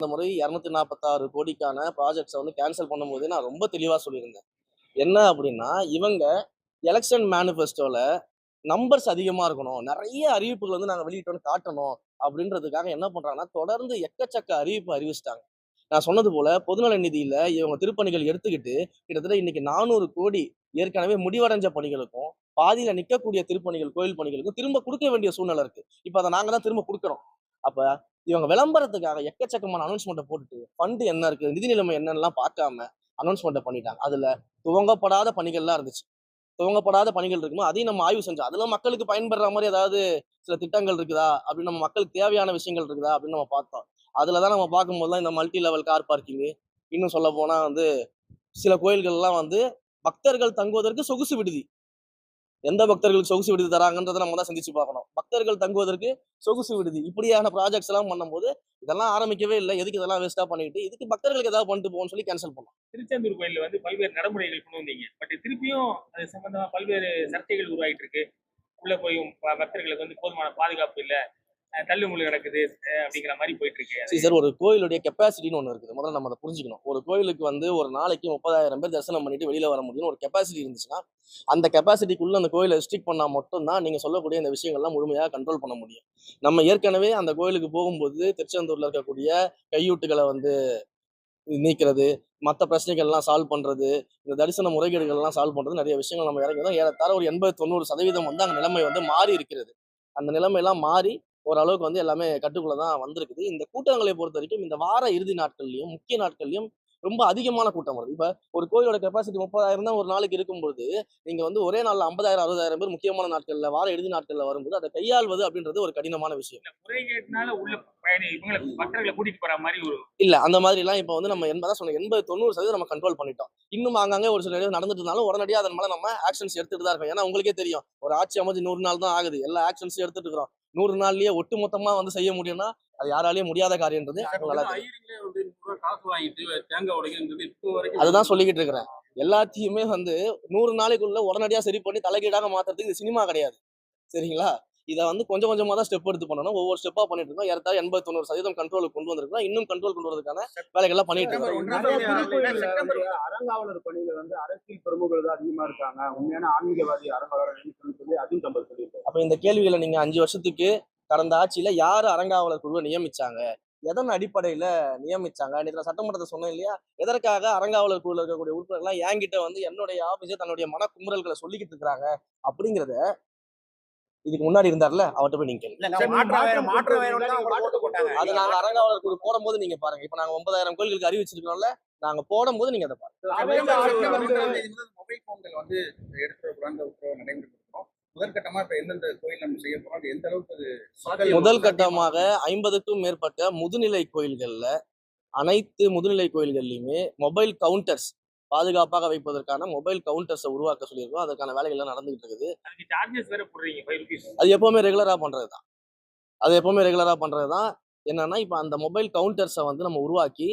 இந்த முறை 246 கோடிக்கான ப்ராஜெக்ட்ஸை வந்து கேன்சல் பண்ணும்போது நான் ரொம்ப தெளிவாக சொல்லியிருந்தேன். என்ன அப்படின்னா, இவங்க எலெக்ஷன் மேனிஃபெஸ்டோல நம்பர்ஸ் அதிகமா இருக்கணும். நெறைய அறிவிப்புகள் வந்து நாங்க வெளியிட்டோம்னு காட்டணும் அப்படின்றதுக்காக என்ன பண்றாங்கன்னா, தொடர்ந்து எக்கச்சக்க அறிவிப்பு அறிவிச்சுட்டாங்க. நான் சொன்னது போல பொதுநல நிதியில இவங்க திருப்பணிகள் எடுத்துக்கிட்டு, கிட்டத்தட்ட இன்னைக்கு 400 கோடி ஏற்கனவே முடிவடைஞ்ச பணிகளுக்கும், பாதியில நிக்கக்கூடிய திருப்பணிகள், கோயில் பணிகளுக்கும் திரும்ப குடுக்க வேண்டிய சூழ்நிலை இருக்கு. இப்ப அத நாங்க தான் திரும்ப குடுக்குறோம். அப்ப இவங்க விளம்பரத்துக்காக எக்கச்சக்கமான அனௌன்ஸ்மெண்ட்ட போட்டுட்டு, ஃபண்ட் என்ன இருக்கு, நிதி நிலைமை என்னன்னுலாம் பார்க்காம அனௌன்ஸ்மெண்ட்ட பண்ணிட்டாங்க. அதுல துவங்கப்படாத பணிகள்லாம் இருந்துச்சு. துவங்கப்படாத பணிகள் இருக்குமோ அதையும் நம்ம ஆய்வு செஞ்சோம். அதுல மக்களுக்கு பயன்படுற மாதிரி ஏதாவது சில திட்டங்கள் இருக்குதா அப்படின்னு, நம்ம மக்களுக்கு தேவையான விஷயங்கள் இருக்குதா அப்படின்னு நம்ம பார்த்தோம். அதுலதான் நம்ம பார்க்கும்போது தான் இந்த மல்டி லெவல் கார் பார்க்கிங், இன்னும் சொல்ல போனா வந்து சில கோயில்கள்லாம் வந்து பக்தர்கள் தங்குவதற்கு சொகுசு விடுதி. எந்த பக்தர்களுக்கு சொகுசு விடுதி தராங்கன்றதை நம்ம தான் சிந்திச்சு பார்க்கணும். பக்தர்கள் தங்குவதற்கு சொகுசு விடுதி இப்படியான ப்ராஜெக்ட்ஸ் எல்லாம் பண்ணும்போது இதெல்லாம் ஆரம்பிக்கவே இல்லை. எதுக்கு இதெல்லாம் வேஸ்டா பண்ணிட்டு, இதுக்கு பக்தர்களுக்கு ஏதாவது பண்ணிட்டு போகணும்னு சொல்லி கேன்சல் பண்ணோம். திருச்செந்தூர் கோயில்ல வந்து பல்வேறு நடைமுறைகள் கொண்டு வந்தீங்க. பட் திருப்பியும் அது சம்பந்தமா பல்வேறு சர்ச்சைகள் உருவாயிட்டு இருக்கு. உள்ள போயும் பக்தர்களுக்கு வந்து போதுமான பாதுகாப்பு இல்ல, தள்ளுமுள்ளு நடக்குது அப்படிங்கிற மாதிரி போயிட்டு இருக்கு. சரி சார், ஒரு கோயிலுடைய கெப்பாசிட்டின்னு ஒன்று இருக்குது. முதல்ல நம்ம அதை புரிஞ்சுக்கணும். ஒரு கோயிலுக்கு வந்து ஒரு நாளைக்கு 30,000 பேர் தரிசனம் பண்ணிட்டு வெளியில வர முடியும்னு ஒரு கெப்பாசிட்டி இருந்துச்சுன்னா, அந்த கெப்பாசிட்டிக்குள்ள அந்த கோயிலை ரெஸ்ட்ரிக்ட் பண்ணா மட்டும்தான் நீங்க சொல்லக்கூடிய இந்த விஷயங்கள்லாம் முழுமையா கண்ட்ரோல் பண்ண முடியும். நம்ம ஏற்கனவே அந்த கோயிலுக்கு போகும்போது திருச்செந்தூர்ல இருக்கக்கூடிய கையூட்டுகளை வந்து நீக்கிறது, மத்த பிரச்சனைகள்லாம் சால்வ் பண்றது, இந்த தரிசன முறைகேடுகள்லாம் சால்வ் பண்றது, நிறைய விஷயங்கள் நம்ம இறங்கினோம். ஏறத்தாழ ஒரு 80, 90% வந்து அங்க நிலைமை வந்து மாறி இருக்கிறது. அந்த நிலைமையெல்லாம் மாறி ஓரளவுக்கு வந்து எல்லாமே கட்டுக்குள்ள தான் வந்திருக்குது. இந்த கூட்டங்களை பொறுத்தவரைக்கும் இந்த வார இறுதி நாட்கள்லயும், முக்கிய நாட்கள்லயும் ரொம்ப அதிகமான கூட்டம் வருது. இப்ப ஒரு கோயிலோட கெப்பாசிட்டி 30,000 தான் ஒரு நாளைக்கு இருக்கும்பொழுது, நீங்க வந்து ஒரே நாள்ல 50,000, 60,000 பேர் முக்கியமான நாட்கள்ல, வார இறுதி நாட்கள்ல வரும்போது, அதை கையாள்வது அப்படின்றது ஒரு கடினமான விஷயம். முறைகேட்டினால உள்ள பயணி இவங்களை பக்தர்களை கூட்டிட்டு போற மாதிரி ஒரு இல்ல. அந்த மாதிரிலாம் இப்ப வந்து நம்ம அதான் சொன்னேன். 80, 90% நம்ம கண்ட்ரோல் பண்ணிட்டோம். இன்னும் ஆங்காங்கே ஒரு சில இடங்கள் நடந்துட்டு இருந்தாலும், உடனடியா அதன் மேல நம்ம ஆக்ஷன்ஸ் எடுத்துட்டு தான் இருக்கோம். ஏன்னா உங்களுக்கே தெரியும். ஒரு ஆட்சி அமைஞ்சு 100 நாள் தான் ஆகுது. எல்லா ஆக்ஷன்ஸையும் எடுத்துட்டு இருக்கிறோம். 100 நாள்லயே ஒட்டுமொத்தமா வந்து செய்ய முடியும்னா, அது யாராலயும் முடியாத காரியம்ன்றது நல்லா தெரியும். ஐயருங்களே வந்து காசு வாங்கிட்டு தேங்காய் உடைக்கிறது இப்போ வரைக்கும் அதுதான் சொல்லிக்கிட்டு இருக்கிறேன். எல்லாத்தையுமே வந்து 100 நாளைக்குள்ள உடனடியா சரி பண்ணி தலைகீழாக மாத்துறதுக்கு இது சினிமா கிடையாது. சரிங்களா? இத வந்து கொஞ்சம் கொஞ்சமா தான் ஸ்டெப் எடுத்து பண்ணணும். ஒவ்வொரு ஸ்டெப்பா பண்ணிட்டு இருக்கோம். ஏறத்தாழ 80, 90% கண்ட்ரோலுக்கு கொண்டு வந்திருக்கிறோம். இன்னும் கண்ட்ரோல் கொண்டு வரதுக்கான வேலைகள்லாம் பண்ணிட்டு இருக்கோம். அறங்காவலர் பணியில வந்து அரசியல் பிரமுகர்கள் தான் அதிகமா இருக்காங்க. உண்மையான ஆன்மீகவாதி அறங்காவலர் சொல்லி அதுவும் தம்பர் சொல்லியிருக்காரு. அப்ப இந்த கேள்விகளை நீங்க 5 வருஷத்துக்கு கடந்த ஆட்சியில யாரு அறங்காவலர் குழுவை நியமிச்சாங்க? எதன் அடிப்படையில நியமிச்சாங்க? நேத்து நான் சட்டமன்றத்துல சொன்னேன் இல்லையா? எதற்காக அறங்காவலர் குழுல இருக்கக்கூடிய உறுப்பினர்கள்லாம் என்கிட்ட வந்து என்னுடைய ஆபீஸ்ல தன்னுடைய மனக்குமுறல்களை சொல்லிக்கிட்டு இருக்கிறாங்க அப்படிங்கிறத இதுக்கு முன்னாடி இருந்தார்ல அவர்ட்ட போய் நீங்க கேளுங்க. அது நாங்க அறங்காவலர் குழு போடும்போது நீங்க பாருங்க. இப்ப நாங்க 9,000 கோயில்களுக்கு அறிவிச்சிருக்கிறோம்ல, நாங்க போடும்போது நீங்க அதை பாருங்க. மொபைல் போன்கள் வந்து எடுத்துக்கூடாது உத்தரவு நடைமுறைப்படுத்துறோம். முதற்கட்டமா இப்ப எந்தெந்த கோயில் நம்ம செய்ய போறோம், அது எந்த அளவுக்கு அது முதல் கட்டமாக 50க்கும் மேற்பட்ட முதுநிலை கோயில்கள்ல, அனைத்து முதுநிலை கோயில்கள்லயுமே மொபைல் கவுண்டர்ஸ் பாதுகாப்பாக வைப்பதற்கான மொபைல் கவுண்டர்ஸை உருவாக்க சொல்லியிருக்கோம். அதற்கான வேலைகள்லாம் நடந்துகிட்டு இருக்குது. அதுக்கு சார்ஜஸ் வேற போடுறீங்க 5 ரூபீஸ். அது எப்பவுமே ரெகுலரா பண்றதுதான். என்னன்னா, இப்ப அந்த மொபைல் கவுண்டர்ஸை வந்து நம்ம உருவாக்கி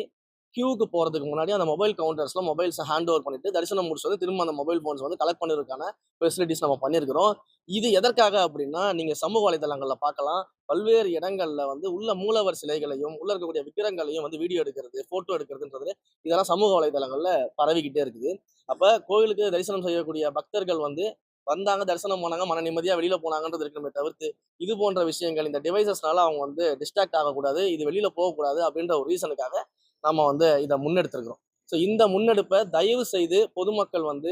கியூக்கு போறதுக்கு முன்னாடி அந்த மொபைல் கவுண்டர்ஸ்ல மொபைல்ஸை ஹேண்ட் ஓவர் பண்ணிட்டு தரிசனம் முடிச்சு வந்து திரும்ப அந்த மொபைல் போன்ஸ் வந்து கலெக்ட் பண்ணுறதுக்கான ஃபெசிலிட்டிஸ் நம்ம பண்ணியிருக்கிறோம். இது எதற்காக அப்படின்னா, நீங்க சமூக வலைதளங்கள்ல பார்க்கலாம். பல்வேறு இடங்கள்ல வந்து உள்ள மூலவர் சிலைகளையும் உள்ள இருக்கக்கூடிய விக்கிரங்களையும் வந்து வீடியோ எடுக்கிறது, போட்டோ எடுக்கிறதுன்றது இதெல்லாம் சமூக வலைதளங்கள்ல பரவிக்கிட்டே இருக்குது. அப்ப கோயிலுக்கு தரிசனம் செய்யக்கூடிய பக்தர்கள் வந்து வந்தாங்க, தரிசனம் போனாங்க, மன நிம்மதியா வெளியில போனாங்கன்றது இருக்கணுமே தவிர்த்து, இது போன்ற விஷயங்கள் இந்த டிவைசஸ்னால அவங்க வந்து டிஸ்ட்ராக்ட் ஆகக்கூடாது, இது வெளியில போகக்கூடாது அப்படின்ற ஒரு ரீசனுக்காக நம்ம வந்து இதை முன்னெடுத்திருக்கிறோம். ஸோ இந்த முன்னெடுப்பை தயவு செய்து பொதுமக்கள் வந்து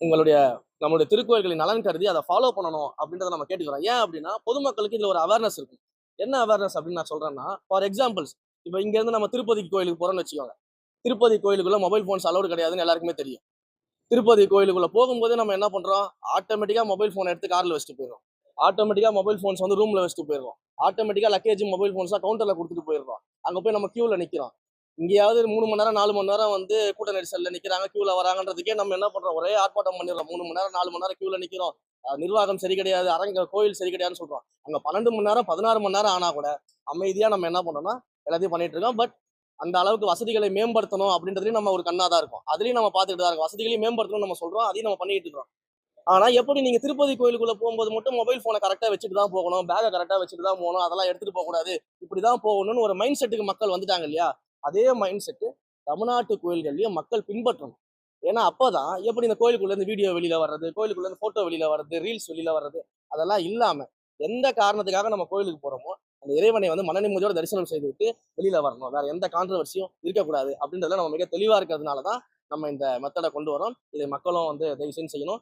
உங்களுடைய நம்மளுடைய திருக்கோயில்களின் நலன் கருதி அதை ஃபாலோ பண்ணணும் அப்படின்றத நம்ம கேட்டுக்கிறோம். ஏன் அப்படின்னா, பொதுமக்களுக்கு இதுல ஒரு அவேர்னஸ் இருக்கும். என்ன அவேர்னஸ் அப்படின்னு நான் சொல்றேன்னா, ஃபார் எக்ஸாம்பிள்ஸ், இப்போ இங்க இருந்து நம்ம திருப்பதி கோயிலுக்கு போறோம்னு வச்சுக்கோங்க. திருப்பதி கோயிலுக்குள்ள மொபைல் போன்ஸ் அலௌடு கிடையாதுன்னு எல்லாருக்குமே தெரியும். திருப்பதி கோயிலுக்குள்ள போகும்போது நம்ம என்ன பண்றோம், ஆட்டோமேட்டிக்கா மொபைல் போன் எடுத்து கார்ல வச்சுட்டு போயிடுறோம். ஆட்டோமேட்டிக்கா மொபைல் போன்ஸ் வந்து ரூம்ல வச்சுட்டு போயிடுறோம். ஆட்டோமேட்டிக்கா லக்கேஜ் மொபைல் போன்ஸா கவுண்டர்ல கொடுத்துட்டு போயிடுறோம். அங்க போய் நம்ம கியூல நிக்கிறோம். இங்கேயாவது 3 மணி நேரம் 4 மணி நேரம் வந்து கூட்ட நெரிசல்ல நிக்கிறாங்க, கியூல வராங்கன்றதுக்கே நம்ம என்ன பண்றோம், ஒரே ஆர்ப்பாட்டம் பண்ணிடுறோம். 3 மணி நேரம் 4 மணி நேரம் கியூல நிக்கிறோம். நிர்வாகம் சரி கிடையாது, கோயில் சரி கிடையாதுன்னு சொல்றோம். அங்க 12 மணி நேரம் 16 மணி நேரம் ஆனா கூட அமைதியா நம்ம என்ன பண்றோம்னா எல்லாத்தையும் பண்ணிட்டு இருக்கோம். பட் அந்த அளவுக்கு வசதிகளை மேம்படுத்தணும் அப்படின்றதுலயும் நம்ம ஒரு கண்ணா தான் இருக்கும். அதுலயும் நம்ம பார்த்துட்டு தான் இருக்கோம். வசதிகளையும் மேம்படுத்தணும்னு நம்ம சொல்றோம், அதையும் நம்ம பண்ணிட்டு இருக்கோம். ஆனா எப்படி நீங்க திருப்பதி கோயிலுக்குள்ள போகும்போது மட்டும் மொபைல் போனை கரெக்டா வச்சுட்டு தான் போகணும், பேக்கை கரெக்டா வச்சுட்டு தான் போகணும், அதெல்லாம் எடுத்துட்டு போக கூடாது, இப்படிதான் போகணும்னு ஒரு மைண்ட் செட்டுக்கு மக்கள் வந்துட்டாங்க இல்லையா? அதே மைண்ட் செட்டு தமிழ்நாட்டு கோயில்கள்லயும் மக்கள் பின்பற்றணும். ஏன்னா அப்பதான் எப்படி இந்த கோயிலுக்குள்ள இருந்து வீடியோ வெளியில வர்றது, கோயிலுக்குள்ள இருந்து போட்டோ வெளியில வர்றது, ரீல்ஸ் வெளியில வர்றது, அதெல்லாம் இல்லாம எந்த காரணத்துக்காக நம்ம கோயிலுக்கு போறோமோ அந்த இறைவனை வந்து மன நிம்மதியோட தரிசனம் செய்துவிட்டு வெளியில வரணும். வேற எந்த கான்ட்ரவர்சியும் இருக்கக்கூடாது அப்படின்றதுல நம்ம மிக தெளிவா இருக்கிறதுனால தான் நம்ம இந்த மெத்தடை கொண்டு வரோம். இதை மக்களும் வந்து தயவு செஞ்சு செய்யணும்.